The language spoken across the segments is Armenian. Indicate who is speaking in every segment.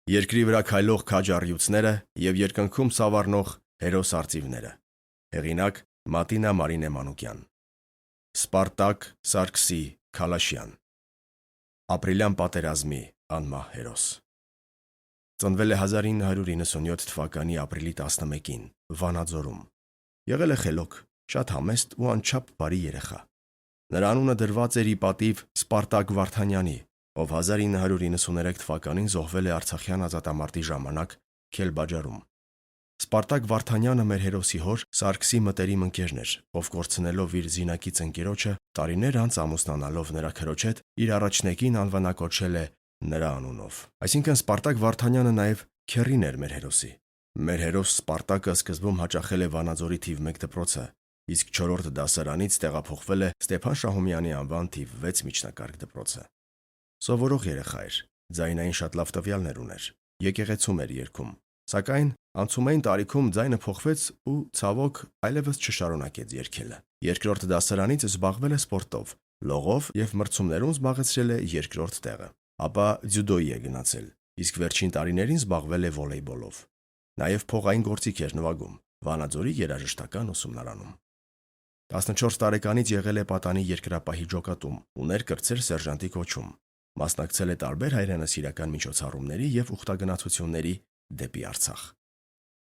Speaker 1: Երկրի վրա քայլող քաջ առյուծները և երկնքում սավառնող հերոս արծիվները։ Հեղինակ Մատինա Մարինե Մանուկյան։ Սպարտակ Սարգսի Քալաշյան։ Ապրիլյան պատերազմի անմահ հերոս։ Ծնվել է 1997 թվականի ապրիլի 11-ին Վանաձորում։ Եղել է խելոք, շատ համեստ ու անչափ բարի երեխա։ Նրա անունը դրված էր ի պատիվ Սպարտակ Վարդանյանի, ով 1993 թվականին զոհվել է Արցախյան ազատամարտի ժամանակ Քելբաջարում։ Սպարտակ Վարդանյանը մեր հերոսի հոր Սարգսի մտերիմ ընկերն էր, ով կորցնելով իր զինակից ընկերոջը, տարիներ անց ամուսնանալով նրա քրոջ հետ, իր առաջնեկին անվանակոչել է նրա անունով։ Այսինքն Սպարտակ Վարդանյանը նաև քեռին էր մեր հերոսի։ Մեր հերոս Սպարտակը սկզբում հաճախել է Վանաձորի թիվ 1 դպրոցը, իսկ 4-րդ դասարանից տեղափոխվել է Ստեփան Շահումյանի անվան թիվ 6 միջնակարգ դպրոցը։ Սովորող երեխա էր, ձայնային շատ լավ տվյալներ ուներ, եկեղեցում էր երգում, սակայն անցումային տարիքում ձայնը փոխվեց ու ցավոք այլևս չշարունակեց երգելը։ 2-րդ դասարանից զբաղվել է սպորտով, լողով եւ մրցումներում զբաղեցրել է 2-րդ տեղը։ Ապա ձյուդոյի է գնացել, իսկ վերջին տարիներին զբաղվել է վոլեյբոլով։ Նաև փողային գործիք էր նվագում Վանաձորի երաժշտական ուսումնարանում։ 14 տարեկանից եղել է պատանի երկրապահի ջոկատում, ուներ կրտսեր սերժանտի կոչում, մասնակցել է տարբեր հայրենասիրական միջոցառումների եւ ուխտագնացությունների դեպի Արցախ։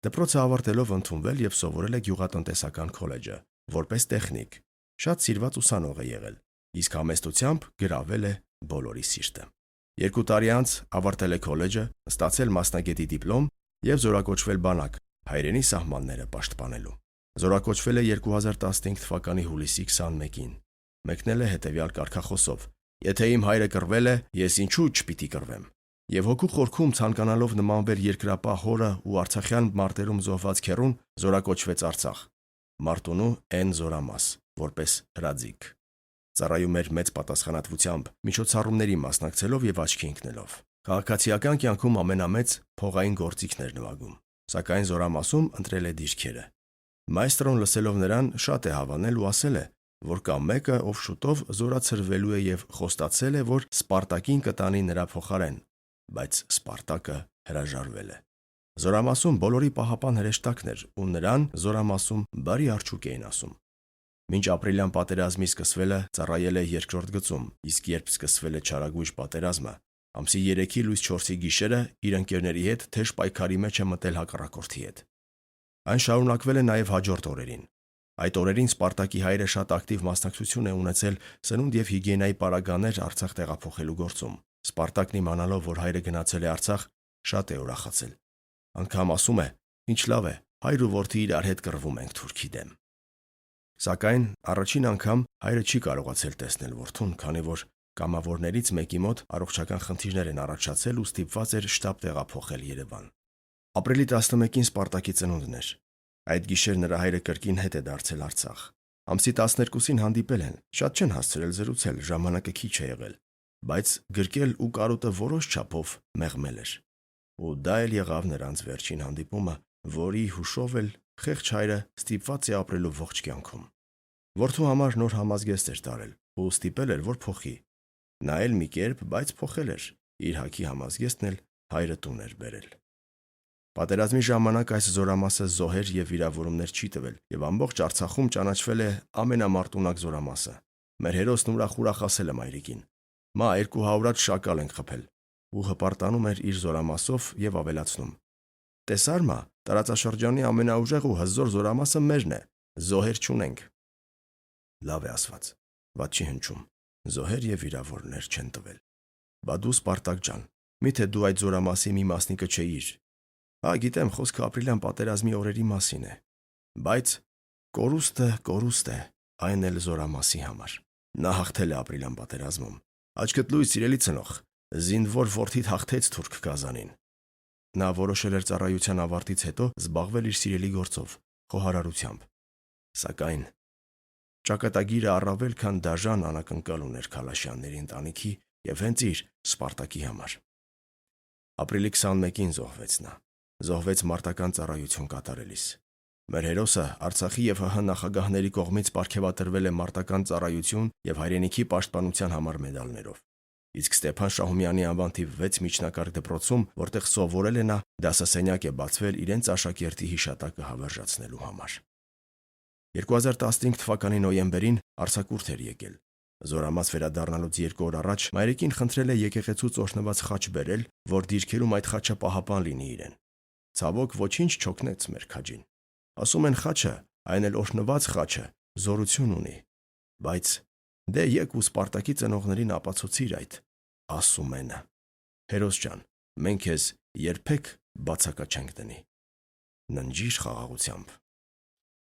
Speaker 1: Դպրոցը ավարտելով ընդունվել եւ սովորել է գյուղատնտեսական քոլեջը, որպես տեխնիկ։ Շատ սիրված ուսանող է եղել, իսկ համեստությամբ գրավել է բոլորի սիրտը։ 2 տարի անց ավարտել է քոլեջը, ստացել մասնագետի դիպլոմ եւ զորակոչվել բանակ, հայրենի սահմանները պաշտպանելու։ Զորակոչվել է 2015 թվականի հուլիսի 21-ին։ Մեկնել է հետևյալ կարգախոսով. «Եթե իմ հայրը կռվել է, ես ինչու չպիտի կռվեմ»։ Եվ հոգու խորքում ցանկանալով նմանվել երկրապահ հորը ու արցախյան մարտերում զոհված քեռուն, զորակոչվեց Արցախ։ Մարտունու N զորամաս, որպես հրաձիգ։ Ծառայում էր մեծ պատասխանատվությամբ, միջոցառումների մասնակցելով եւ աչքի ընկնելով։ Քաղաքացիական կյանքում ամենամեծ փողային գործիքն էր նվագում, սակայն զորամասում ընտրել է դիրքերը։ Մայստրոն լսելով նրան շատ է հավանել ու ասել է, որ կա մեկը, ով շուտով զորացրվելու է եւ խոստացել է, որ Սպարտակին կտանի նրա փոխարեն, բայց Սպարտակը հրաժարվել է։ Զորամասում բոլորի պահապան հրեշտակն էր ու նրան զորամասում բարի արջուկ էին ասում։ Մինչ ապրիլյան պատերազմի սկսվելը ծառայել է 2-րդ գծում, իսկ երբ սկսվել է Չարագույժ պատերազմը, ամսի 3-ի լույս 4-ի գիշերը իր ընկերների հետ թեժ պայքարի մեջ է մտել հակառակորդի հետ։ Այն շարունակվել է նաև հաջորդ օրերին։ Այդ օրերին Սպարտակի հայրը շատ ակտիվ մասնակցություն է ունեցել սնունդ եւ հիգիենայի պարագաներ Արցախ տեղափոխելու գործում։ Սպարտակն իմանալով, որ հայրը գնացել է Արցախ, շատ է ուրախացել։ Անգամ ասում է. «Ինչ լավ է, հայր ու որդի իրար հետ կռվում ենք թուրքի դեմ»։ Սակայն առաջին անգամ հայրը չի կարողացել տեսնել որդուն, քանի որ կամավորներից մեկի մոտ առողջական խնդիրներ են առաջացել ու ստիպված էր շտապ տեղափոխել Երևան։ Ապրիլի 11-ին Սպարտակի ծնունդն էր։ Այդ գիշեր նրա հայրը կրկին հետ է դարձել Արցախ։ Ամսի 12-ին հանդիպել են, շատ չեն հասցրել զրուցել, ժամանակը քիչ է եղել, բայց գրկել ու կարոտը որոշ չափով մեղմել էր։ Ու դա էլ եղավ նրանց վերջին հանդիպումը, որի հուշով էլ խեղճ հայրը ստիպված է ապրելու ողջ կյանքում։ Որդու համար նոր համազգեստ էր տարել ու ստիպել էր, որ փոխի։ Նա էլ մի կերպ, բայց փոխել էր, իր հագի համազգեստն էլ հայրը տուն էր բերել։ Պատերազմի ժամանակ այս զորամասը զոհեր եւ վիրավորումներ չի տվել եւ ամբողջ Արցախում ճանաչվել է ամենամարտունակ զորամասը։ Մեր հերոսն ուրախ ասել է մայրիկին. «Մա 200-ած շակալ ենք խփել» ու հպարտանում էր իր զորամասով եւ ավելացնում. «Տեսար մա, տարածաշրջանի ամենաուժեղ ու հզոր զորամասը մերն է, զոհեր չունենք»։ Լավ է ասված, ված չի հնչում, զոհեր եւ վիրավորներ չեն տվել։ Բա դու Սպարտակ ջան, միթե դու այդ զորամասի մի մասնիկը չէիր։ Հա, գիտեմ, խոսքը ապրիլյան պատերազմի օրերի մասին է, բայց կորուստ է, այն էլ զորամասի համար։ Նա հաղթել է ապրիլյան պատերազմում։ Աչքդ լույս, սիրելի ծնող, զինվոր որդիդ հաղթեց թուրք գազանին։ Նա որոշել էր ծառայության ավարտից հետո զբաղվել իր սիրելի գործով, խոհարարությամբ։ Սակայն ճակատագիրը առավել քան դաժան անակնկալ ուներ Քալաշյանների ընտանիքի եւ հենց իր Սպարտակի համար։ Ապրիլի 21-ին զոհվեց նա։ Զոհվեց մարտական ծառայություն կատարելիս։ Մեր հերոսը Արցախի եւ ՀՀ նախագահների կողմից պարգևատրվել է մարտական ծառայություն եւ հայրենիքի պաշտպանության համար մեդալներով։ Իսկ Ստեփան Շահումյանի անվան թիվ 6 միջնակարգ դպրոցում, որտեղ սովորել է նա, դասասենյակ է բացվել իրենց աշակերտի հիշատակը հավերժացնելու համար։ 2015 թվականի նոյեմբերին արձակուրդ էր եկել։ Զորամաս վերադառնալուց 2 օր առաջ մայրիկին խնդրել է եկեղեցուց օրհնված խաչ բերել, որ դիրքերում այդ խաչը պահապան լինի իրեն։ Ցավոք ոչինչ չօգնեց մեր քաջին։ Ասում են խաչը, այն էլ օրհնված խաչը, զորություն ունի։ Բայց դե եկ ու Սպարտակի ծնողներին ապացուցիր այդ, ասում են։ Հերոս ջան, մենք քեզ երբեք բացակա չենք դնի։ Ննջիր խաղաղությամբ։